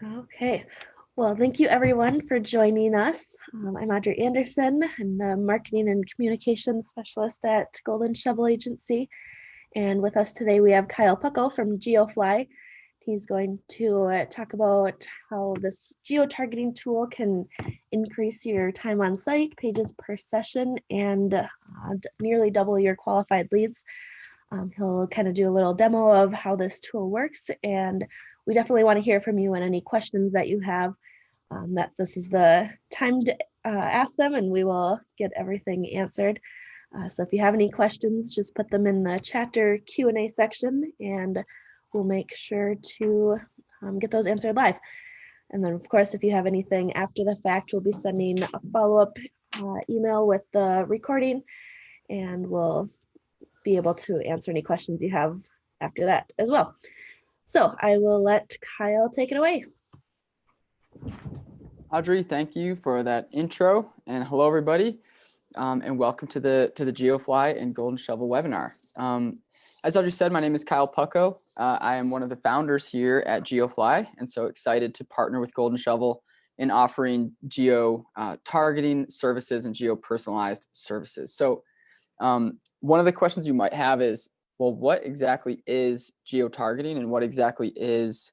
Okay. Well, thank you everyone for joining us. I'm Audrey Anderson. I'm the Marketing and Communications Specialist at Golden Shovel Agency. And with us today, we have Kyle Pucko from GeoFly. He's going to talk about how this geotargeting tool can increase your time on site, pages per session, and nearly double your qualified leads. He'll kind of do a little demo of how this tool works, and we definitely want to hear from you and any questions that you have. That this is the time to ask them, and we will get everything answered. So if you have any questions, just put them in the chat or Q&A section, and we'll make sure to get those answered live. And then, of course, if you have anything after the fact, we'll be sending a follow-up email with the recording, and we'll be able to answer any questions you have after that as well. So I will let Kyle take it away. Audrey, thank you for that intro, and hello everybody, and welcome to the GeoFly and Golden Shovel webinar. As Audrey said, my name is Kyle Pucko. I am one of the founders here at GeoFly, and so excited to partner with Golden Shovel in offering geo targeting services and geo personalized services. So one of the questions you might have is, well, what exactly is geotargeting and what exactly is,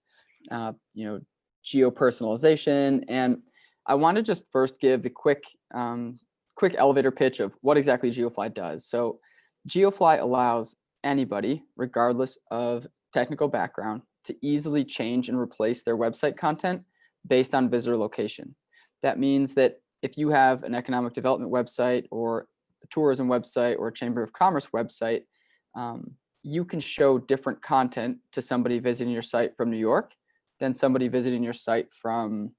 geo personalization? And I want to just first give the quick elevator pitch of what exactly GeoFly does. So GeoFly allows anybody, regardless of technical background, to easily change and replace their website content based on visitor location. That means that if you have an economic development website or a tourism website or a chamber of commerce website, you can show different content to somebody visiting your site from New York than somebody visiting your site from,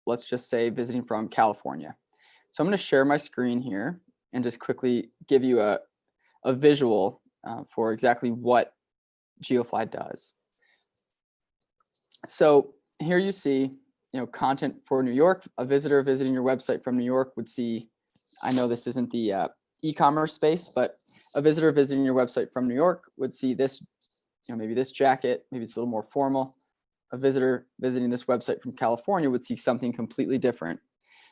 let's just say, visiting from California. So I'm going to share my screen here and just quickly give you a visual for exactly what GeoFly does. So here you see, content for New York. A visitor visiting your website from New York would see, I know this isn't the e-commerce space, but a visitor visiting your website from New York would see this, maybe this jacket, maybe it's a little more formal. A visitor visiting this website from California would see something completely different.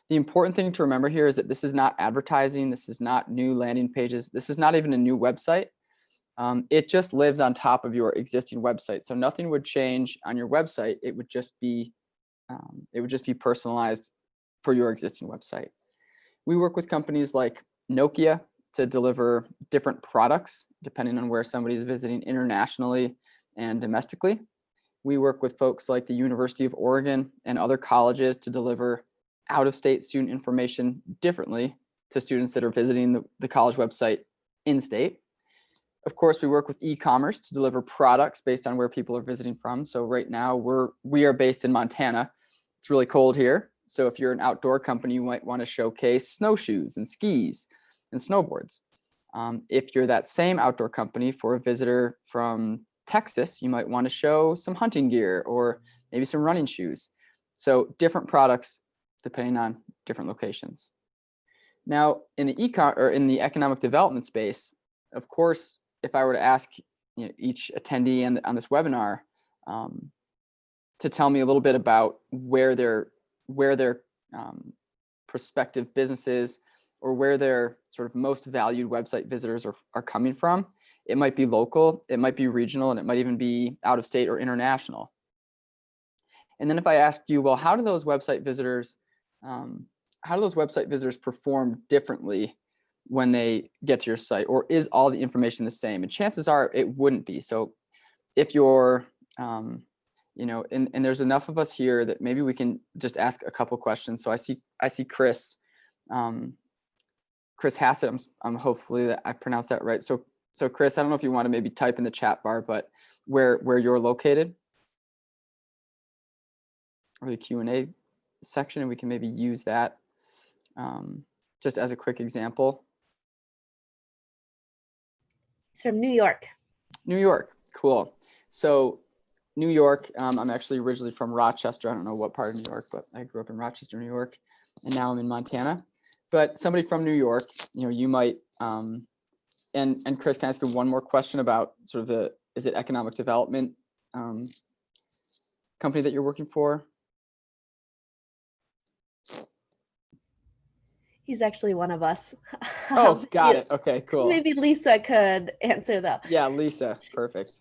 The important thing to remember here is that this is not advertising. This is not new landing pages. This is not even a new website. It just lives on top of your existing website. So nothing would change on your website. It would just be personalized for your existing website. We work with companies like Nokia to deliver different products depending on where somebody is visiting internationally and domestically. We work with folks like the University of Oregon and other colleges to deliver out-of-state student information differently to students that are visiting the college website in-state. Of course, we work with e-commerce to deliver products based on where people are visiting from. So right now we are based in Montana. It's really cold here. So if you're an outdoor company, you might want to showcase snowshoes and skis and snowboards. If you're that same outdoor company for a visitor from Texas, you might want to show some hunting gear or maybe some running shoes. So different products depending on different locations. Now, in the economic development space, of course, if I were to ask each attendee on this webinar to tell me a little bit about where their prospective businesses or where their sort of most valued website visitors are coming from, it might be local, it might be regional, and it might even be out of state or international. And then if I asked you, well, how do those website visitors perform differently when they get to your site, or is all the information the same? And chances are it wouldn't be. So if you're, and there's enough of us here that maybe we can just ask a couple questions. So I see Chris, Chris Hassett. I'm hopefully that I pronounced that right. So Chris, I don't know if you want to maybe type in the chat bar, but where you're located, or the Q&A section, and we can maybe use that just as a quick example. It's from New York. New York, cool. So New York, I'm actually originally from Rochester. I don't know what part of New York, but I grew up in Rochester, New York, and now I'm in Montana. But somebody from New York, you might, and Chris, can I ask you one more question about sort of is it economic development company that you're working for? He's actually one of us. Oh, got it. Okay, cool. Maybe Lisa could answer though. Yeah, Lisa, perfect.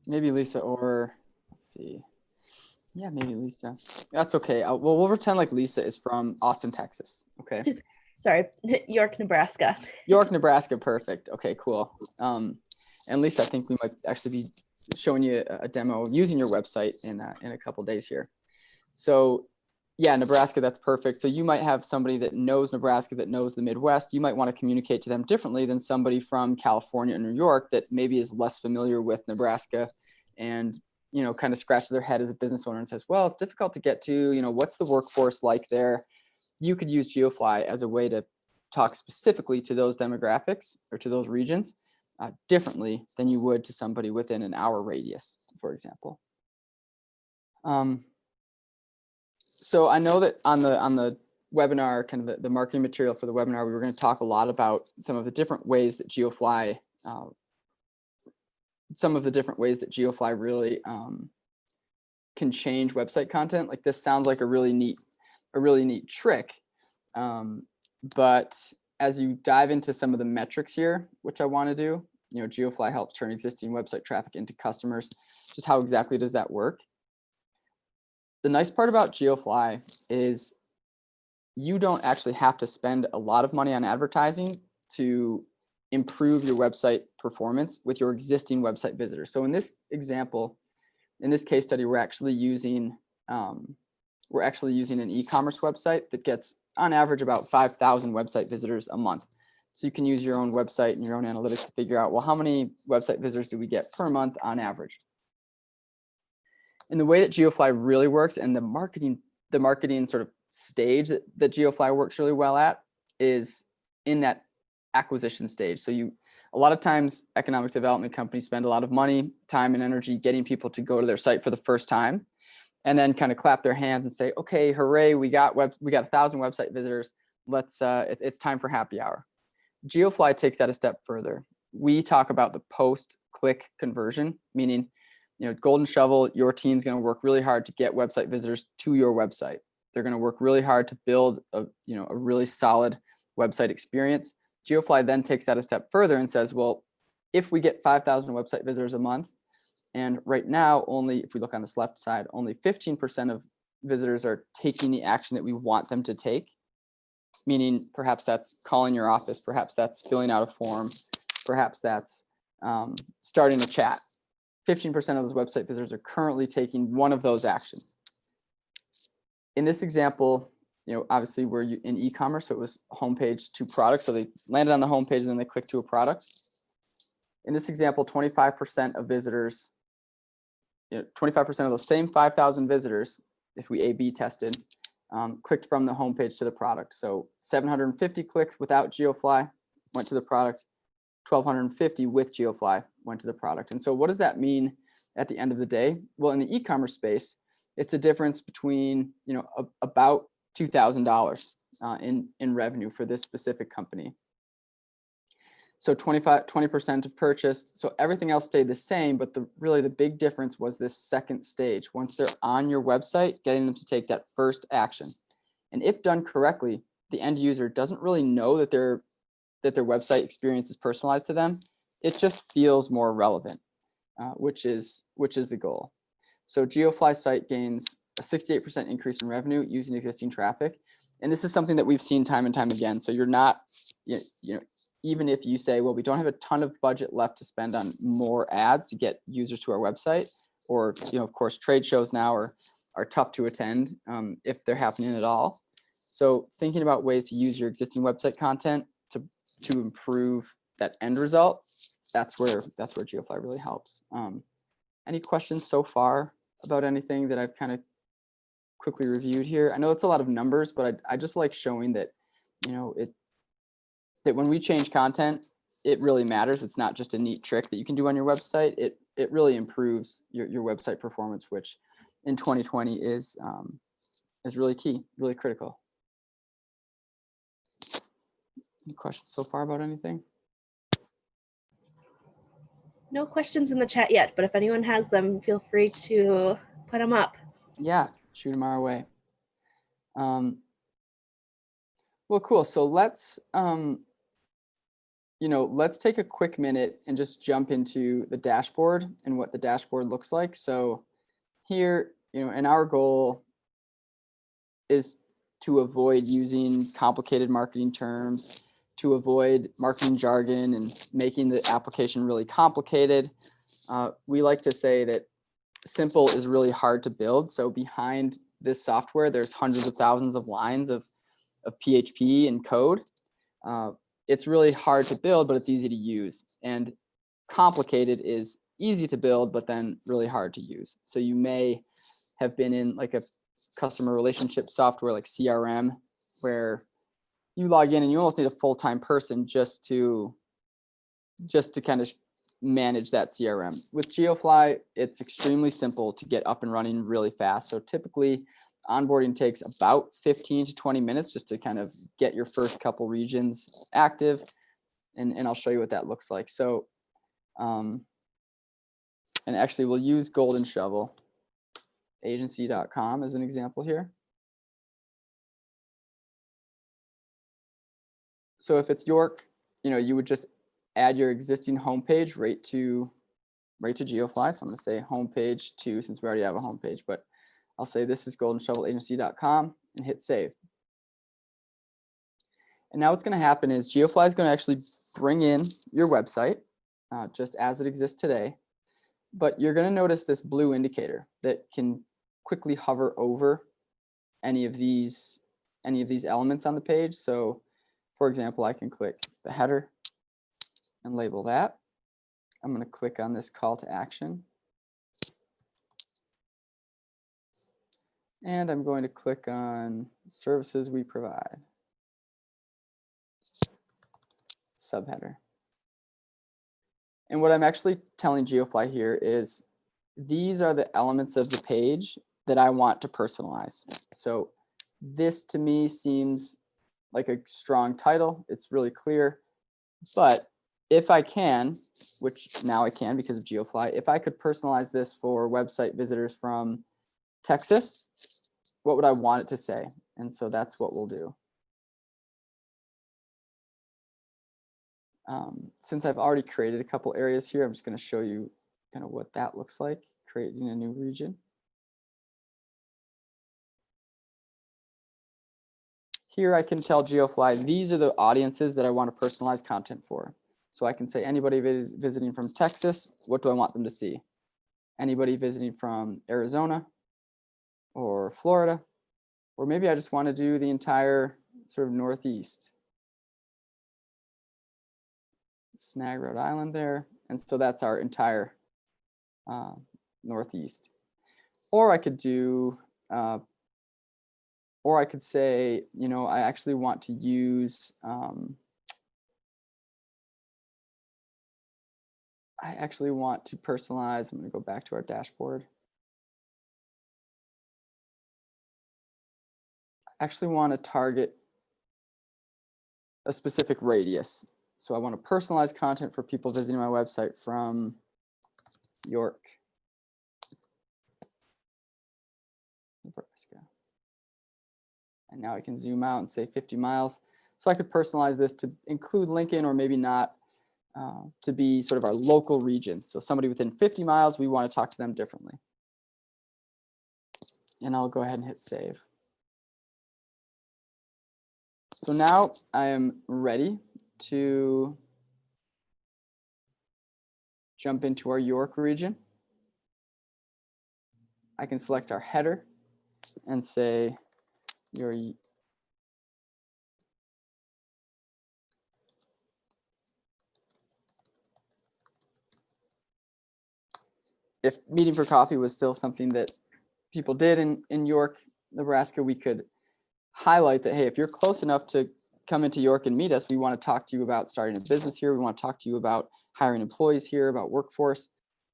Maybe Lisa, or let's see. Yeah, maybe Lisa. That's okay. Well, we'll pretend like Lisa is from Austin, Texas. Okay. sorry, York, Nebraska. York, Nebraska. Perfect. Okay, cool. And Lisa, I think we might actually be showing you a demo using your website in a couple days here. So yeah, Nebraska, that's perfect. So you might have somebody that knows Nebraska, that knows the Midwest. You might want to communicate to them differently than somebody from California and New York that maybe is less familiar with Nebraska and, kind of scratches their head as a business owner and says, well, it's difficult to get to, what's the workforce like there? You could use GeoFly as a way to talk specifically to those demographics or to those regions differently than you would to somebody within an hour radius, for example. So I know that on the webinar, kind of the marketing material for the webinar, we were going to talk a lot about some of the different ways that GeoFly, really can change website content. Like this sounds like a really neat trick, but as you dive into some of the metrics here, which I want to do, GeoFly helps turn existing website traffic into customers. Just how exactly does that work? The nice part about GeoFly is you don't actually have to spend a lot of money on advertising to improve your website performance with your existing website visitors. So in this example, in this case study, we're actually using an e-commerce website that gets on average about 5,000 website visitors a month. So you can use your own website and your own analytics to figure out, well, how many website visitors do we get per month on average? And the way that GeoFly really works, and the marketing sort of stage that GeoFly works really well at, is in that acquisition stage. So a lot of times economic development companies spend a lot of money, time, and energy getting people to go to their site for the first time, and then kind of clap their hands and say, okay, hooray, we got 1,000 website visitors. It's time for happy hour. GeoFly takes that a step further. We talk about the post-click conversion, meaning, Golden Shovel, your team's going to work really hard to get website visitors to your website. They're going to work really hard to build a really solid website experience. GeoFly then takes that a step further and says, well, if we get 5,000 website visitors a month, and right now, if we look on this left side, only 15% of visitors are taking the action that we want them to take, meaning perhaps that's calling your office, perhaps that's filling out a form, perhaps that's starting a chat. 15% of those website visitors are currently taking one of those actions. In this example, obviously we're in e-commerce, so it was homepage to product. So they landed on the homepage and then they clicked to a product. In this example, 25% of visitors, 25% of those same 5,000 visitors, if we A/B tested, clicked from the homepage to the product. So 750 clicks without GeoFly went to the product. 1,250 with GeoFly went to the product. And so what does that mean at the end of the day? Well, in the e-commerce space, it's a difference between, about $2,000 in revenue for this specific company. So 20% of purchased. So everything else stayed the same, but really the big difference was this second stage. Once they're on your website, getting them to take that first action. And if done correctly, the end user doesn't really know that their website experience is personalized to them. It just feels more relevant, which is the goal. So GeoFly site gains a 68% increase in revenue using existing traffic. And this is something that we've seen time and time again. So you're not, even if you say, well, we don't have a ton of budget left to spend on more ads to get users to our website, or, of course, trade shows now are tough to attend if they're happening at all. So thinking about ways to use your existing website content to improve that end result, that's where GeoFly really helps. Any questions so far about anything that I've kind of quickly reviewed here? I know it's a lot of numbers, but I just like showing that, that when we change content, it really matters. It's not just a neat trick that you can do on your website. It really improves your website performance, which in 2020 is really key, really critical. Any questions so far about anything? No questions in the chat yet, but if anyone has them, feel free to put them up. Yeah, shoot them our way. Well, cool. So let's let's take a quick minute and just jump into the dashboard and what the dashboard looks like. So here, and our goal is to avoid using complicated marketing terms, to avoid marketing jargon and making the application really complicated. We like to say that simple is really hard to build. So behind this software, there's hundreds of thousands of lines of PHP and code. It's really hard to build, but it's easy to use. And complicated is easy to build, but then really hard to use. So you may have been in like a customer relationship software like CRM, where you log in and you almost need a full-time person just to kind of manage that CRM. With GeoFly, it's extremely simple to get up and running really fast. So typically onboarding takes about 15 to 20 minutes just to kind of get your first couple regions active. And I'll show you what that looks like. So, and actually we'll use Golden Shovel agency.com as an example here. So if it's York, you would just add your existing homepage right to GeoFly. So I'm going to say homepage 2 since we already have a homepage, but I'll say this is goldenshovelagency.com and hit save. And now what's going to happen is GeoFly is going to actually bring in your website just as it exists today. But you're going to notice this blue indicator that can quickly hover over any of these elements on the page. So for example, I can click the header and label that. I'm going to click on this call to action. And I'm going to click on services we provide. Subheader. And what I'm actually telling GeoFly here is these are the elements of the page that I want to personalize. So this to me seems like a strong title. It's really clear. But if I can, which now I can because of GeoFly, if I could personalize this for website visitors from Texas, what would I want it to say? And so that's what we'll do. Since I've already created a couple areas here, I'm just going to show you kind of what that looks like, creating a new region. Here I can tell GeoFly, these are the audiences that I want to personalize content for. So I can say anybody visiting from Texas, what do I want them to see? Anybody visiting from Arizona or Florida, or maybe I just want to do the entire sort of Northeast. Snag, Rhode Island there. And so that's our entire Northeast. Or I could do, or I could say, I actually want to use, I actually want to personalize. I'm going to go back to our dashboard. I actually want to target a specific radius. So I want to personalize content for people visiting my website from York, Nebraska. And now I can zoom out and say 50 miles. So I could personalize this to include Lincoln or maybe not, to be sort of our local region. So somebody within 50 miles, we want to talk to them differently. And I'll go ahead and hit save. So now I am ready to jump into our York region. I can select our header and say your if meeting for coffee was still something that people did in York, Nebraska, we could highlight that, hey, if you're close enough to come into York and meet us, we want to talk to you about starting a business here. We want to talk to you about hiring employees here, about workforce.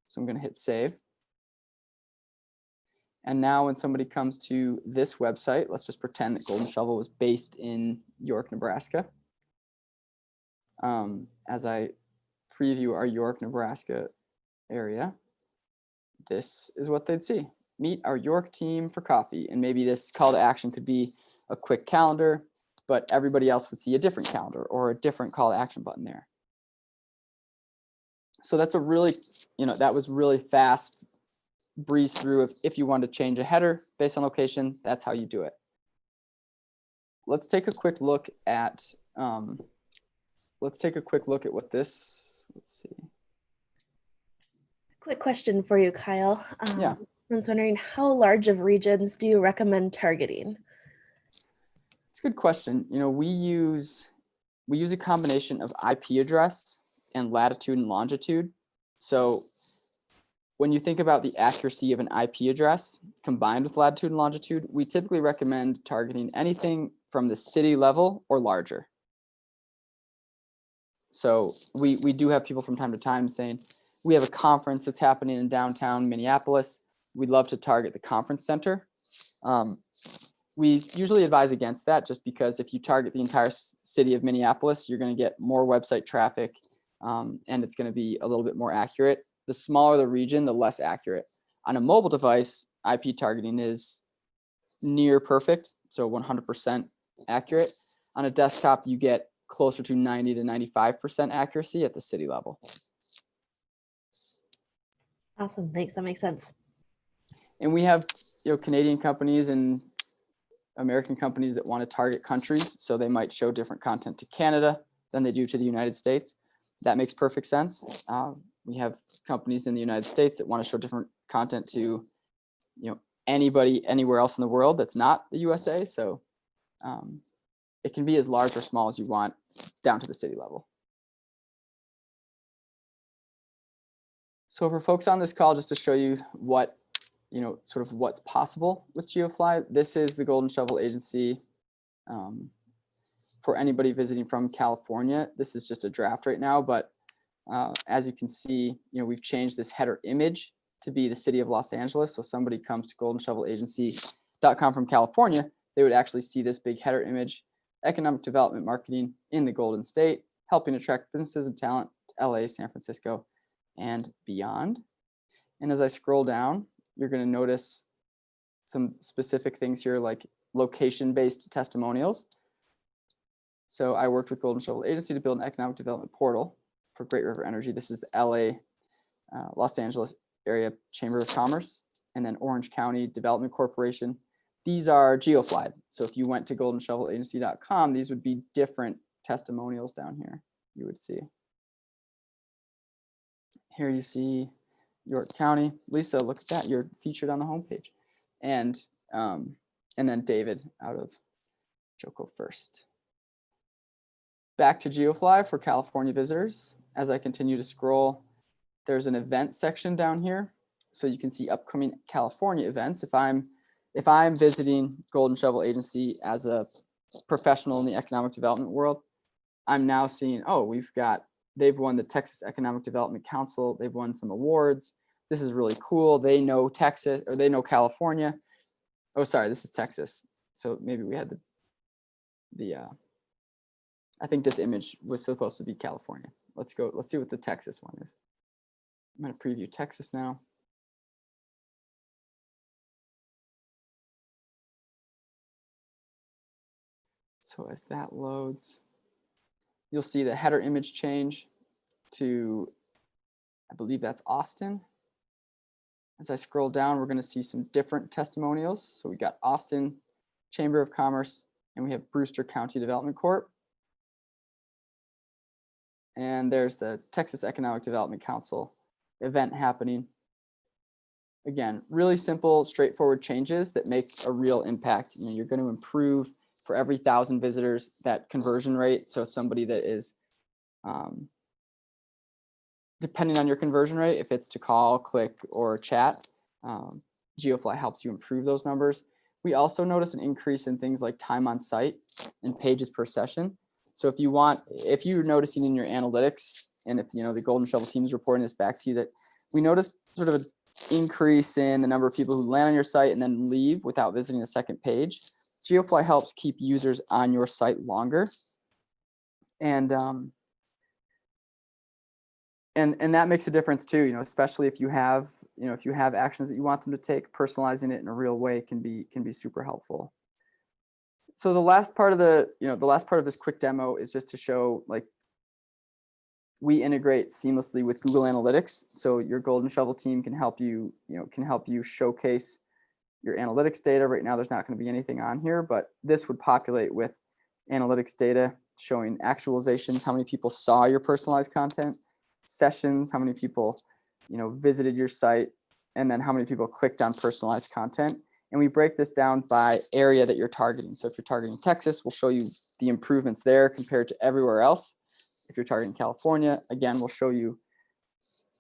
So I'm going to hit save. And now when somebody comes to this website, let's just pretend that Golden Shovel was based in York, Nebraska. As I preview our York, Nebraska area, this is what they'd see. Meet our York team for coffee. And maybe this call to action could be a quick calendar, but everybody else would see a different calendar or a different call to action button there. So that's a really, that was really fast breeze through. If you want to change a header based on location, that's how you do it. Let's take a quick look at what this, let's see. Quick question for you, Kyle. Yeah. I was wondering, how large of regions do you recommend targeting? It's a good question. We use a combination of IP address and latitude and longitude. So when you think about the accuracy of an IP address combined with latitude and longitude, we typically recommend targeting anything from the city level or larger. So we do have people from time to time saying, we have a conference that's happening in downtown Minneapolis. We'd love to target the conference center. We usually advise against that, just because if you target the entire city of Minneapolis, you're going to get more website traffic, and it's going to be a little bit more accurate. The smaller the region, the less accurate. On a mobile device, IP targeting is near perfect, so 100% accurate. On a desktop, you get closer to 90 to 95% accuracy at the city level. Awesome, thanks, that makes sense. And we have Canadian companies and American companies that want to target countries, so they might show different content to Canada than they do to the United States. That makes perfect sense. We have companies in the United States that want to show different content to anybody anywhere else in the world that's not the USA. So it can be as large or small as you want, down to the city level. So for folks on this call, just to show you what sort of what's possible with GeoFly. This is the Golden Shovel Agency. For anybody visiting from California, this is just a draft right now, but as you can see, we've changed this header image to be the city of Los Angeles. So somebody comes to goldenshovelagency.com from California, they would actually see this big header image, economic development marketing in the Golden State, helping attract businesses and talent to LA, San Francisco, and beyond. And as I scroll down, you're going to notice some specific things here, like location-based testimonials. So I worked with Golden Shovel Agency to build an economic development portal for Great River Energy. This is the LA, Los Angeles area Chamber of Commerce, and then Orange County Development Corporation. These are GeoFly. So if you went to goldenshovelagency.com, these would be different testimonials down here you would see. Here you see York County. Lisa, look at that. You're featured on the homepage. And then David out of Joko First. Back to GeoFly for California visitors. As I continue to scroll, there's an event section down here. So you can see upcoming California events. If I'm visiting Golden Shovel Agency as a professional in the economic development world, I'm now seeing, oh, they've won the Texas Economic Development Council. They've won some awards. This is really cool. They know Texas, or they know California. Oh, sorry, this is Texas. So maybe we had I think this image was supposed to be California. Let's see what the Texas one is. I'm going to preview Texas now. So as that loads, you'll see the header image change to, I believe that's Austin. As I scroll down, we're going to see some different testimonials. So we got Austin Chamber of Commerce, and we have Brewster County Development Corp. And there's the Texas Economic Development Council event happening. Again, really simple, straightforward changes that make a real impact. You're going to improve for every 1,000 visitors that conversion rate. So somebody that is, depending on your conversion rate, if it's to call, click, or chat, GeoFly helps you improve those numbers. We also notice an increase in things like time on site and pages per session. So if you're noticing in your analytics, and if the Golden Shovel team is reporting this back to you, that we noticed sort of an increase in the number of people who land on your site and then leave without visiting the second page. GeoFly helps keep users on your site longer. And and that makes a difference too, especially if you have actions that you want them to take. Personalizing it in a real way can be super helpful. So the last part of this quick demo is just to show, like, we integrate seamlessly with Google Analytics. So your Golden Shovel team can help you showcase your analytics data. Right now, there's not going to be anything on here, but this would populate with analytics data showing actualizations, how many people saw your personalized content, sessions, how many people, visited your site, and then how many people clicked on personalized content. And we break this down by area that you're targeting. So if you're targeting Texas, we'll show you the improvements there compared to everywhere else. If you're targeting California, again, we'll show you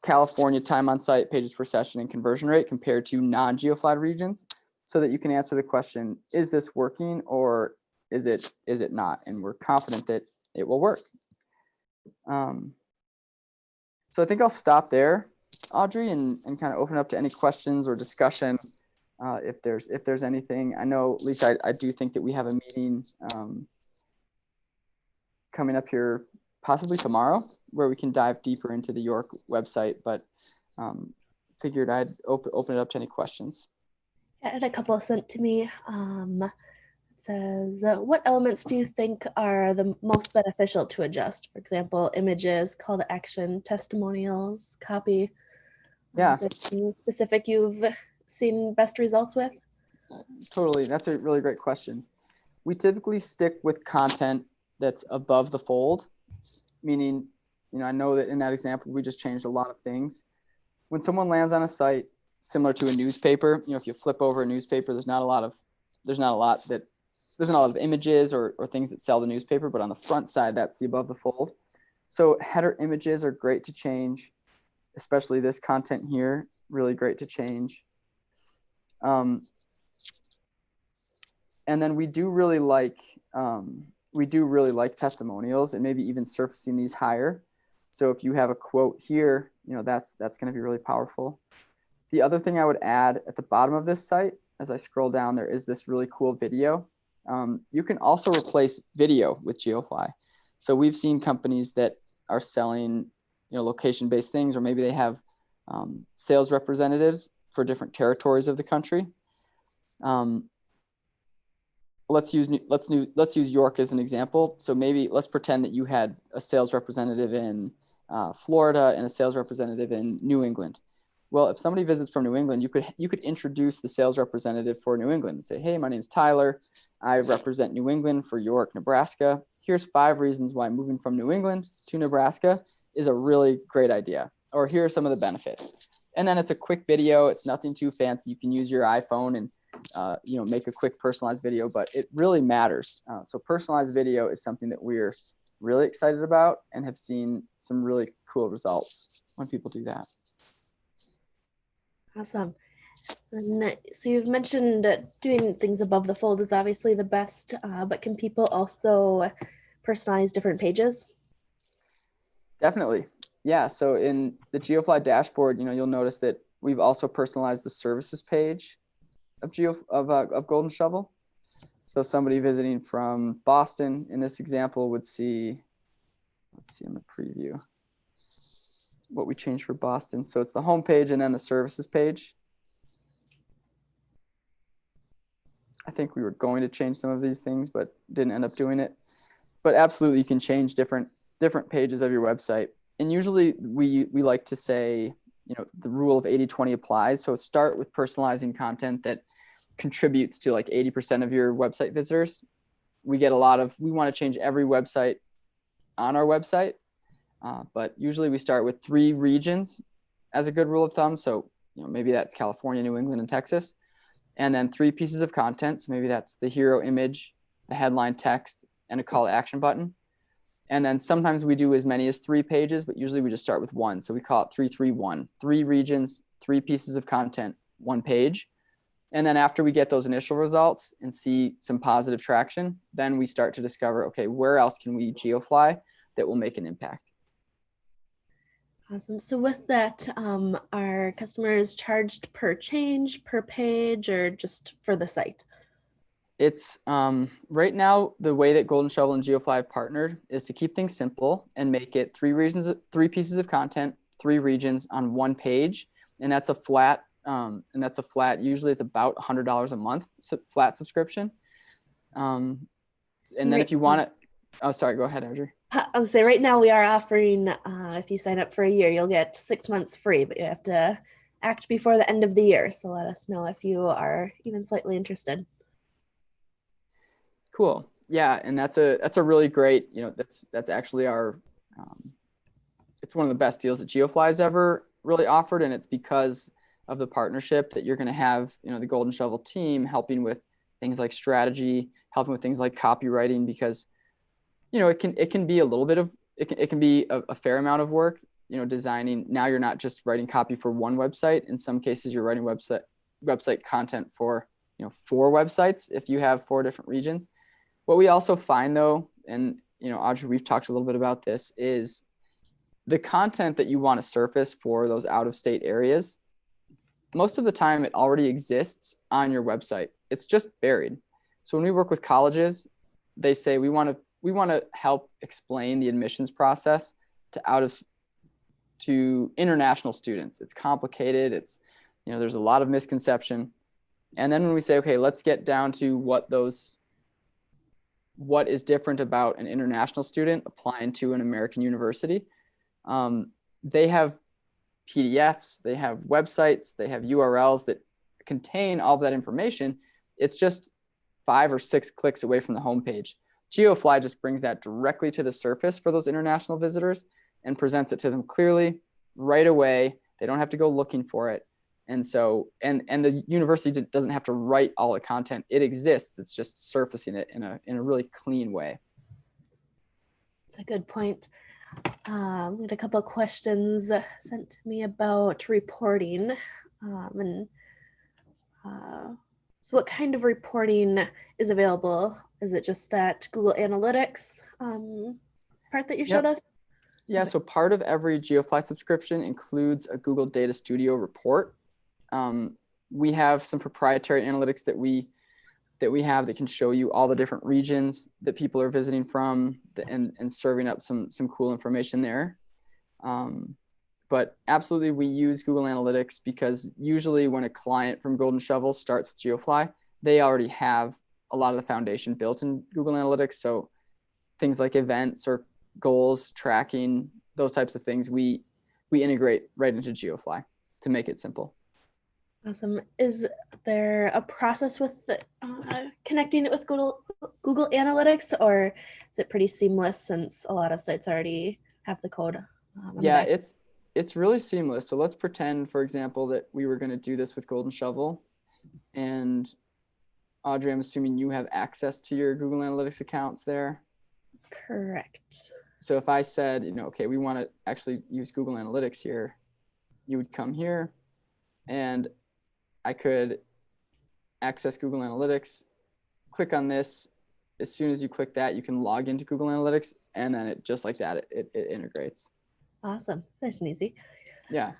California time on site, pages per session, and conversion rate compared to non-geoflagged regions, so that you can answer the question, is this working or is it not? And we're confident that it will work. So I think I'll stop there, Audrey, and kind of open up to any questions or discussion if there's anything. I know, Lisa, I do think that we have a meeting coming up here possibly tomorrow where we can dive deeper into the York website, but figured I'd open it up to any questions. I had a couple sent to me. It says, what elements do you think are the most beneficial to adjust? For example, images, call to action, testimonials, copy. Yeah. Is there anything specific you've seen best results with? Totally. That's a really great question. We typically stick with content that's above the fold, meaning, I know that in that example, we just changed a lot of things. When someone lands on a site similar to a newspaper, if you flip over a newspaper, there's not a lot of images or things that sell the newspaper, but on the front side, that's the above the fold. So header images are great to change, especially this content here, really great to change. And then we do really like testimonials and maybe even surfacing these higher. So if you have a quote here, that's going to be really powerful. The other thing I would add at the bottom of this site, as I scroll down, there is this really cool video. You can also replace video with GeoFly. So we've seen companies that are selling, location-based things, or maybe they have sales representatives for different territories of the country. Let's use York as an example. So maybe let's pretend that you had a sales representative in Florida and a sales representative in New England. Well, if somebody visits from New England, you could introduce the sales representative for New England and say, hey, my name's Tyler. I represent New England for York, Nebraska. Here's 5 reasons why moving from New England to Nebraska is a really great idea. Or here are some of the benefits. And then it's a quick video. It's nothing too fancy. You can use your iPhone and make a quick personalized video, but it really matters. So personalized video is something that we're really excited about and have seen some really cool results when people do that. Awesome. And so you've mentioned doing things above the fold is obviously the best, but can people also personalize different pages? Definitely. Yeah. So in the GeoFly dashboard, you'll notice that we've also personalized the services page of Golden Shovel. So somebody visiting from Boston in this example would see, let's see in the preview, what we changed for Boston. So it's the home page and then the services page. I think we were going to change some of these things, but didn't end up doing it. But absolutely, you can change different pages of your website. And usually we like to say, the rule of 80-20 applies. So start with personalizing content that contributes to like 80% of your website visitors. We want to change every website on our website. But usually we start with 3 regions as a good rule of thumb. So, maybe that's California, New England, and Texas. And then 3 pieces of content. So maybe that's the hero image, the headline text, and a call to action button. And then sometimes we do as many as 3 pages, but usually we just start with 1. So we call it 3-3-1, 3 regions, 3 pieces of content, 1 page. And then after we get those initial results and see some positive traction, then we start to discover, okay, where else can we geofly that will make an impact? Awesome. So with that, are customers charged per change, per page, or just for the site? It's right now, the way that Golden Shovel and GeoFly have partnered is to keep things simple and make it 3 pieces of content, 3 regions on one page, and that's a flat. Usually it's about $100 a month, flat subscription. And then if you want to, oh, sorry, go ahead, Audrey. I would say right now we are offering, if you sign up for a year, you'll get 6 months free, but you have to act before the end of the year. So let us know if you are even slightly interested. Cool. Yeah, and that's a really great, that's actually our, it's one of the best deals that GeoFly's ever really offered, and it's because of the partnership that you're going to have, the Golden Shovel team helping with things like strategy, helping with things like copywriting, because it can be a little bit of it can be a fair amount of work, designing. Now you're not just writing copy for one website. In some cases you're writing website content for 4 websites if you have 4 different regions. What we also find though, and Audrey, we've talked a little bit about this, is the content that you want to surface for those out-of-state areas, most of the time it already exists on your website. It's just buried. So when we work with colleges, they say we want to help explain the admissions process to international students. It's complicated. It's there's a lot of misconception. And then when we say, okay, let's get down to what is different about an international student applying to an American university, they have PDFs, they have websites, they have URLs that contain all of that information. It's just 5 or 6 clicks away from the homepage. GeoFly just brings that directly to the surface for those international visitors and presents it to them clearly right away. They don't have to go looking for it. And so, and the university doesn't have to write all the content. It exists. It's just surfacing it in a really clean way. That's a good point. We had a couple of questions sent to me about reporting. So what kind of reporting is available? Is it just that Google Analytics part that you showed us? Yeah, so part of every GeoFly subscription includes a Google Data Studio report. We have some proprietary analytics that we have that can show you all the different regions that people are visiting from, and serving up some cool information there. But absolutely, we use Google Analytics because usually when a client from Golden Shovel starts with GeoFly, they already have a lot of the foundation built in Google Analytics. So things like events or goals, tracking, those types of things, we integrate right into GeoFly to make it simple. Awesome. Is there a process with connecting it with Google Analytics, or is it pretty seamless since a lot of sites already have the code? Yeah, it's really seamless. So let's pretend, for example, that we were going to do this with Golden Shovel. And Audrey, I'm assuming you have access to your Google Analytics accounts there. Correct. So if I said, okay, we want to actually use Google Analytics here, you would come here and I could access Google Analytics, click on this. As soon as you click that, you can log into Google Analytics, and then just like that, it integrates. Awesome. Nice and easy. Yeah.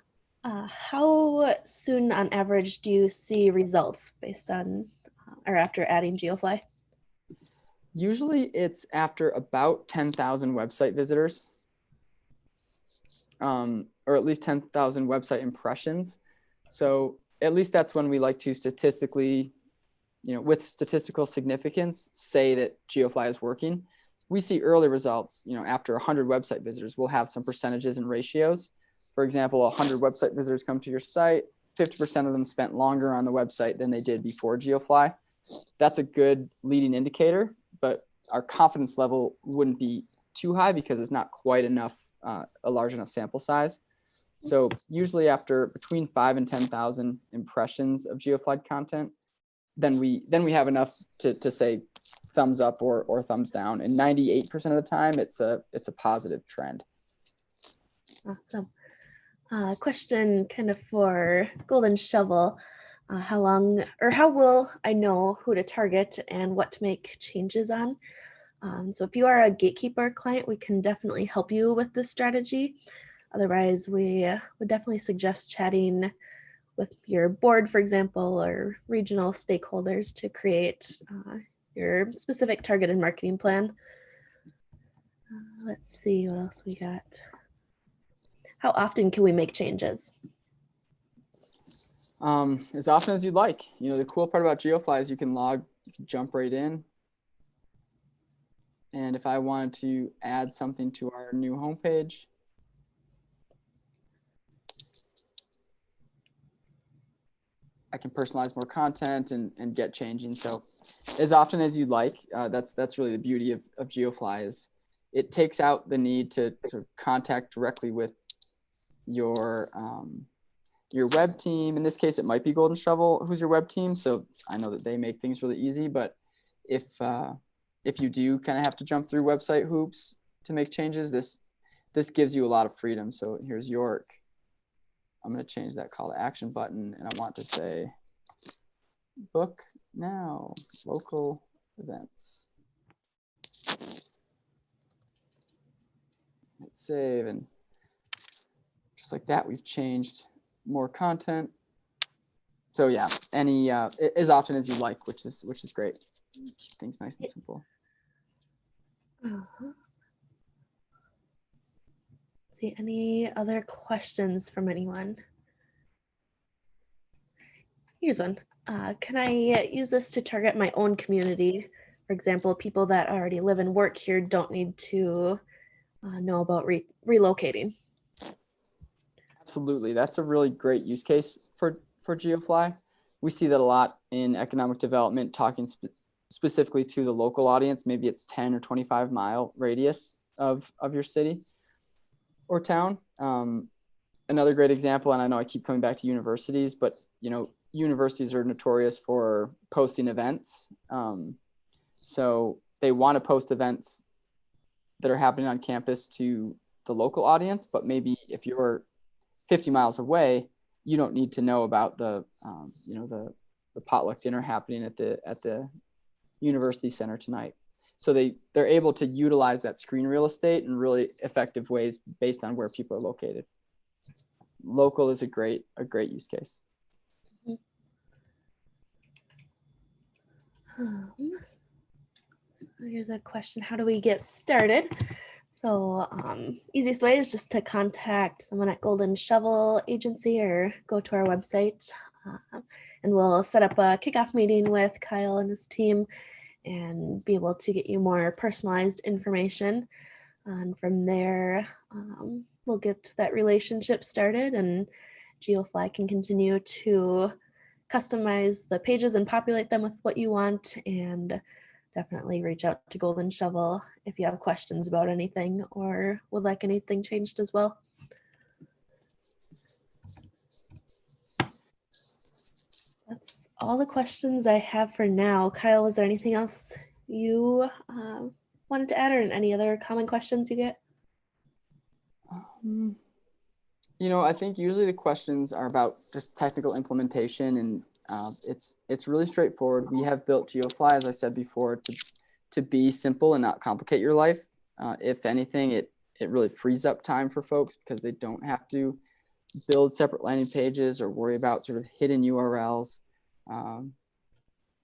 How soon on average do you see results based on or after adding GeoFly? Usually it's after about 10,000 website visitors, or at least 10,000 website impressions. So at least that's when we like to statistically, with statistical significance, say that GeoFly is working. We see early results, after 100 website visitors, we'll have some percentages and ratios. For example, 100 website visitors come to your site, 50% of them spent longer on the website than they did before GeoFly. That's a good leading indicator, but our confidence level wouldn't be too high because it's not quite enough, a large enough sample size. So usually after between 5 and 10,000 impressions of GeoFly content, then we have enough to say thumbs up or thumbs down. And 98% of the time, it's a positive trend. Awesome. Question kind of for Golden Shovel. How will I know who to target and what to make changes on? So if you are a gatekeeper client, we can definitely help you with this strategy. Otherwise, we would definitely suggest chatting with your board, for example, or regional stakeholders to create your specific targeted marketing plan. Let's see what else we got. How often can we make changes? As often as you'd like. The cool part about GeoFly is you can jump right in. And if I wanted to add something to our new homepage, I can personalize more content and get changing. So as often as you'd like, that's really the beauty of GeoFly is it takes out the need to sort of contact directly with your web team. In this case, it might be Golden Shovel, who's your web team. So I know that they make things really easy, but if you do kind of have to jump through website hoops to make changes, this gives you a lot of freedom. So here's York. I'm going to change that call to action button, and I want to say book now, local events. Hit save, and just like that, we've changed more content. So yeah, any as often as you like, which is great. Keep things nice and simple. See any other questions from anyone? Here's one. Can I use this to target my own community? For example, people that already live and work here don't need to know about relocating. Absolutely, that's a really great use case for GeoFly. We see that a lot in economic development, talking specifically to the local audience. Maybe it's 10 or 25-mile radius of your city or town. Another great example, and I know I keep coming back to universities, but universities are notorious for posting events. So they want to post events that are happening on campus to the local audience, but maybe if you're 50 miles away, you don't need to know about the potluck dinner happening at the university center tonight. So they're able to utilize that screen real estate in really effective ways based on where people are located. Local is a great use case. So here's a question: how do we get started? So easiest way is just to contact someone at Golden Shovel Agency or go to our website, and we'll set up a kickoff meeting with Kyle and his team and be able to get you more personalized information. And from there, we'll get that relationship started, and GeoFly can continue to customize the pages and populate them with what you want. And definitely reach out to Golden Shovel if you have questions about anything or would like anything changed as well. That's all the questions I have for now. Kyle, was there anything else you wanted to add, or any other common questions you get? I think usually the questions are about just technical implementation, and it's really straightforward. We have built GeoFly, as I said before, to be simple and not complicate your life. If anything, it really frees up time for folks because they don't have to build separate landing pages or worry about sort of hidden URLs.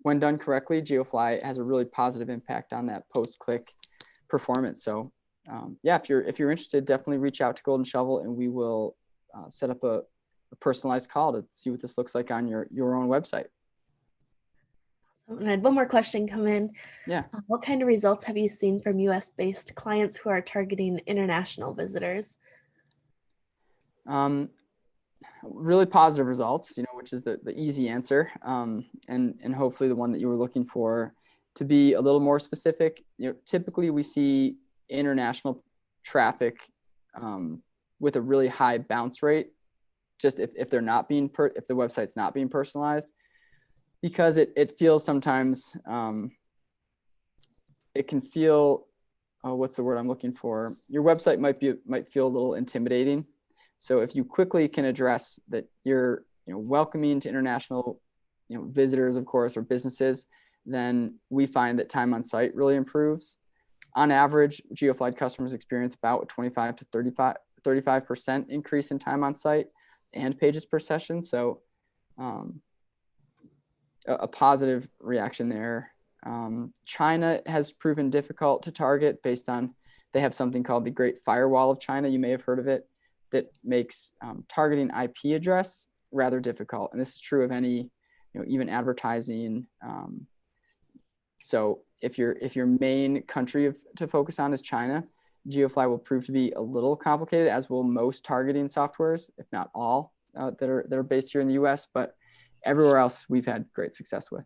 When done correctly, GeoFly has a really positive impact on that post-click performance. So yeah, if you're interested, definitely reach out to Golden Shovel, and we will set up a personalized call to see what this looks like on your own website. And I had one more question come in. Yeah. What kind of results have you seen from US-based clients who are targeting international visitors? Really positive results, which is the easy answer, and hopefully the one that you were looking for. To be a little more specific, typically we see international traffic with a really high bounce rate, just if they're not being if the website's not being personalized, because it feels sometimes it can feel, what's the word I'm looking for? Your website might feel a little intimidating. So if you quickly can address that you're welcoming to international visitors, of course, or businesses, then we find that time on site really improves. On average, GeoFly customers experience about 25 to 35% increase in time on site and pages per session. So a positive reaction there. China has proven difficult to target based on, they have something called the Great Firewall of China. You may have heard of it. that makes targeting IP address rather difficult. And this is true of any, even advertising. So if your main country to focus on is China, GeoFly will prove to be a little complicated, as will most targeting softwares, if not all, that are based here in the US. But everywhere else, we've had great success with.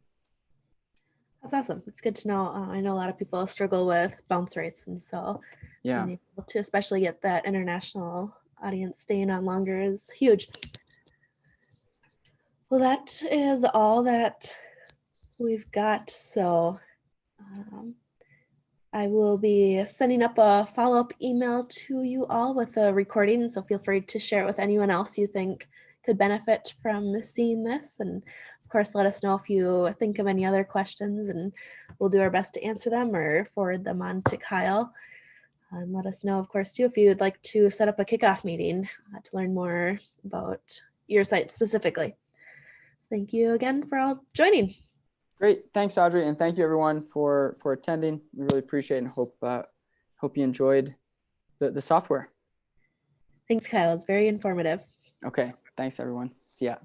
That's awesome. It's good to know. I know a lot of people struggle with bounce rates, and so Yeah. being able to especially get that international audience staying on longer is huge. Well, that is all that we've got. So I will be sending up a follow-up email to you all with a recording. So feel free to share it with anyone else you think could benefit from seeing this. And of course, let us know if you think of any other questions, and we'll do our best to answer them or forward them on to Kyle. And let us know, of course, too, if you would like to set up a kickoff meeting to learn more about your site specifically. So thank you again for all joining. Great. Thanks, Audrey. And thank you, everyone, for attending. We really appreciate it and hope you enjoyed the software. Thanks, Kyle. It's very informative. Okay. Thanks, everyone. See ya.